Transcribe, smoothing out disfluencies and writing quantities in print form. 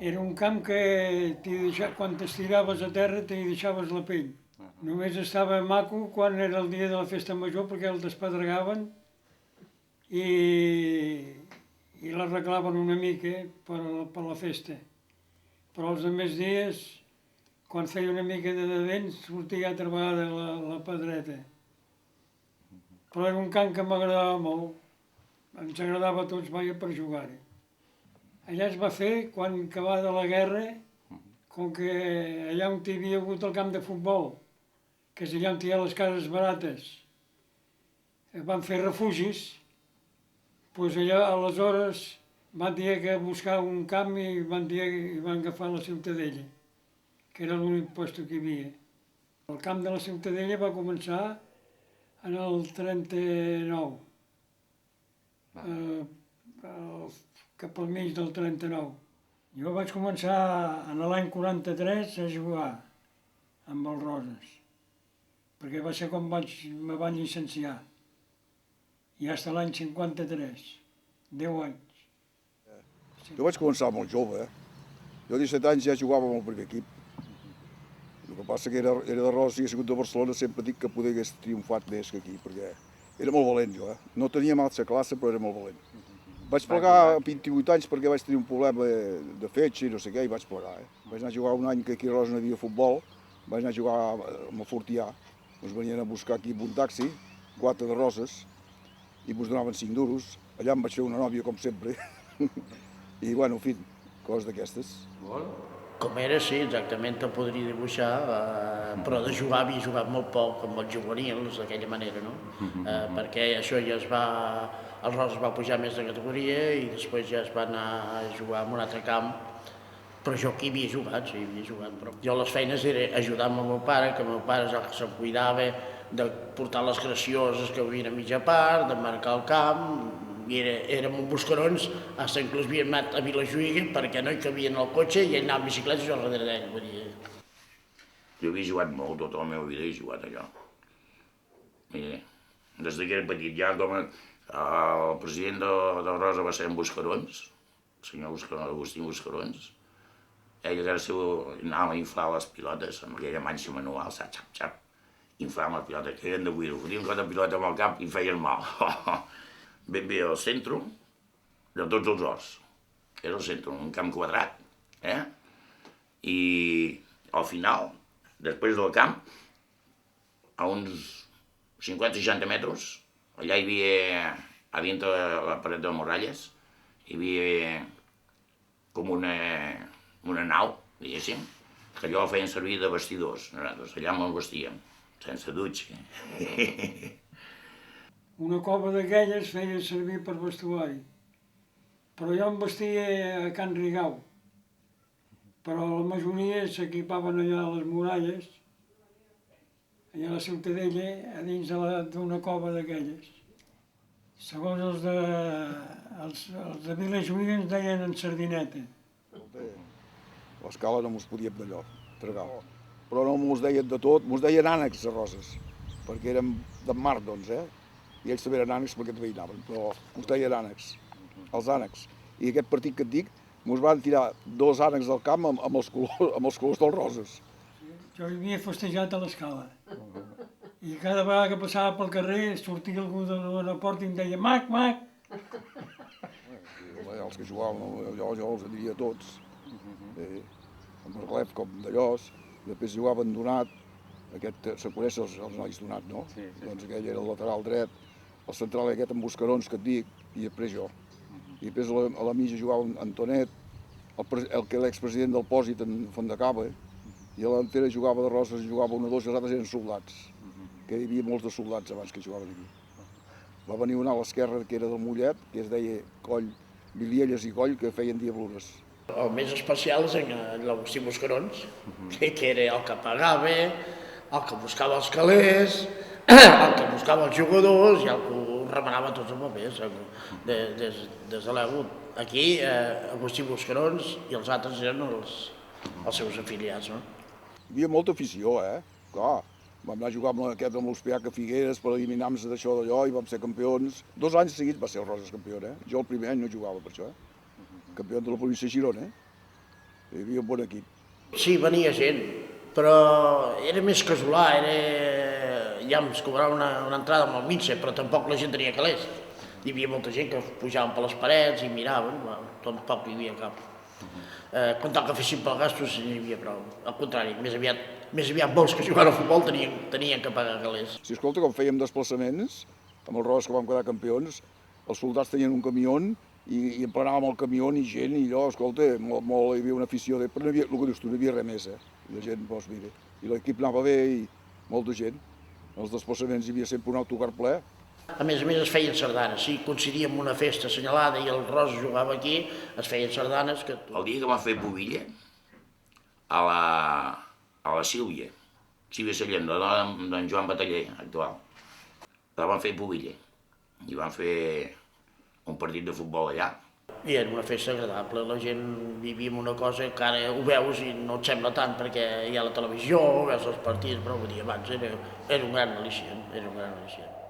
Era un camp que quan t'estiraves a terra t'hi deixaves la pell. Només estava maco quan era el dia de la festa major perquè el despedregaven i, i l'arreglaven una mica per la festa. Però els altres dies, quan feia una mica de vent, sortia altra vegada la pedreta. Però era un camp que m'agradava molt. Ens agradava a tots, vaja, per jugar-hi. Allà es va fer quan acabava la guerra, com que allà on hi havia hagut el camp de futbol, que és allà on hi ha les cases barates, van fer refugis, doncs allà aleshores van dir que buscar un camp i van agafar la Ciutadella, que era l'únic lloc que hi havia. El camp de la Ciutadella va començar en el 39, cap al mig del 39. Jo vaig començar en l'any 43 a jugar amb els Roses, perquè va ser quan me van llicenciar. I fins a l'any 53, 10 anys. Jo vaig començar molt jove, Jo a 17 anys ja jugava amb el primer equip. El que passa que era de Roses, si hagués sigut de Barcelona, sempre dic que poder hagués triomfat més que aquí, perquè era molt valent jo, No tenia massa classe, però era molt valent. Vaig plegar a 28 anys perquè vaig tenir un problema de fetge i no sé què, i vaig plegar, Vaig anar a jugar un any que aquí a Roses no hi havia futbol, vaig anar a jugar amb el Fortià. Ens venien a buscar aquí amb un taxi, 4 de Roses, i ens donaven 5 duros. Allà em vaig fer una nòvia, com sempre. I, bueno, en fi, coses d'aquestes. Com era, sí, exactament, te'l podria dibuixar, però de jugar havia jugat molt poc amb els juvenils, d'aquella manera, no? Perquè això ja el Roses va pujar més de categoria i després ja es va anar a jugar en un altre camp, però jo aquí havia jugat, sí, havia jugat. Però jo les feines era ajudar amb el meu pare, que el meu pare és el que se'n cuidava, de portar les gracioses que havien a mitja part, de marcar el camp, i érem uns buscarons, fins inclús havíem anat a Vilajuïga perquè no hi cabien al cotxe i ell anava amb bicicleta i jo darrere d'ell, vull dir. Jo havia jugat molt, tota la meva vida he jugat allò. Des que era petit ja, com el president de Rosa va ser en Buscarons, el senyor Agustín Buscarons. Ell a casa seu anava a inflar les pilotes amb aquella manxa manual, xap, inflàvem les pilotes, que eren de buir, fotíem un cop de pilota amb el cap i feien mal. Ben bé al centre de tots els horts. Era el centre, un camp quadrat, I al final, després del camp, a uns 50-60 metres, allà hi havia, a dintre la paret de Moralles, hi havia com una nau, diguéssim, que allò el feien servir de vestidors. Nosaltres allà me'l vestíem, sense dutxa. Una cova d'aquelles feia servir per vestuari, però jo em vestia a Can Rigau, però la majoria s'equipaven allà a les muralles, allà a la Ciutadella, a dins d'una cova d'aquelles. Segons els de Vilajuïga ens deien en sardineta. A l'escala no mos podíem d'allò, tragar. Però no mos deien de tot, mos deien ànecs a Roses, perquè érem d'en Mar, doncs, I ells també eren ànecs perquè també hi anaven, però mos deien ànecs, els ànecs. I aquest partit que et dic, mos van tirar 2 ànecs del camp amb els colors dels Roses. Jo hi havia festejat a l'escala. I cada vegada que passava pel carrer sortia algú de la porta i em deia Mac, Mac! Els que jugàvem, jo els diria tots. Amb Arglef com d'Allòs, després jugaven Donat, se coneix els nois Donat, no? Doncs aquell era el lateral dret, el central aquest amb Buscarons que et dic, i després jo. I després a la mitja jugava Antonet, l'expresident del Pòsit en Fontdecava, i a l'entera jugava de Roses, jugava 1 o 2, i els altres eren soldats, que hi havia molts de soldats abans que jugaven aquí. Va venir un a l'esquerra que era del Mollet, que es deia Coll, Vilielles i Coll, que feien diablures. El més especial és en l'Agustí Buscarons, que era el que pagava, el que buscava els calés, el que buscava els jugadors i el que ho remenava tots els papers. Des de l'Ego, aquí, Agustí Buscarons i els altres eren els seus afiliats, no? Hi havia molta afició, Clar, vam anar a jugar amb l'Hospiac a Figueres per eliminar-nos d'això d'allò i vam ser campions. 2 anys seguits va ser el Roses campió, Jo el primer any no jugava per això, Campió de la província de Girona, Hi havia un bon equip. Sí, venia gent, però era més casolà, ja ens cobraven una entrada amb el mitja, però tampoc la gent tenia calés. Hi havia molta gent que pujaven per les parets i miraven, tampoc hi havia cap. Quan tal que fessin pel gastos n'hi havia prou. Al contrari, més aviat molts que jugant al futbol tenien que pagar calés. Si escolta, quan fèiem desplaçaments, amb els Roses que vam quedar campions, els soldats tenien un camió i emplenàvem el camió i gent, i allò, escolta, hi havia una afició, però no hi havia, el que dius tu, no hi havia res més, I la gent, doncs mira, i l'equip anava bé i molta gent. Els desplaçaments hi havia sempre un autocar ple. A més es feien sardanes, si coincidia amb una festa assenyalada i el Rosa jugava aquí, es feien sardanes que... El dia que vam fer Pubilla, a la Sílvia Sallent, la dona d'en Joan Bataller, actual, la van fer Pubilla i van fer un partit de futbol allà. I era una festa agradable, la gent vivia una cosa que ara ho veus i no et sembla tant perquè hi ha la televisió, veus els partits, però vull dir, abans era un gran al·licient, era un gran al·licient.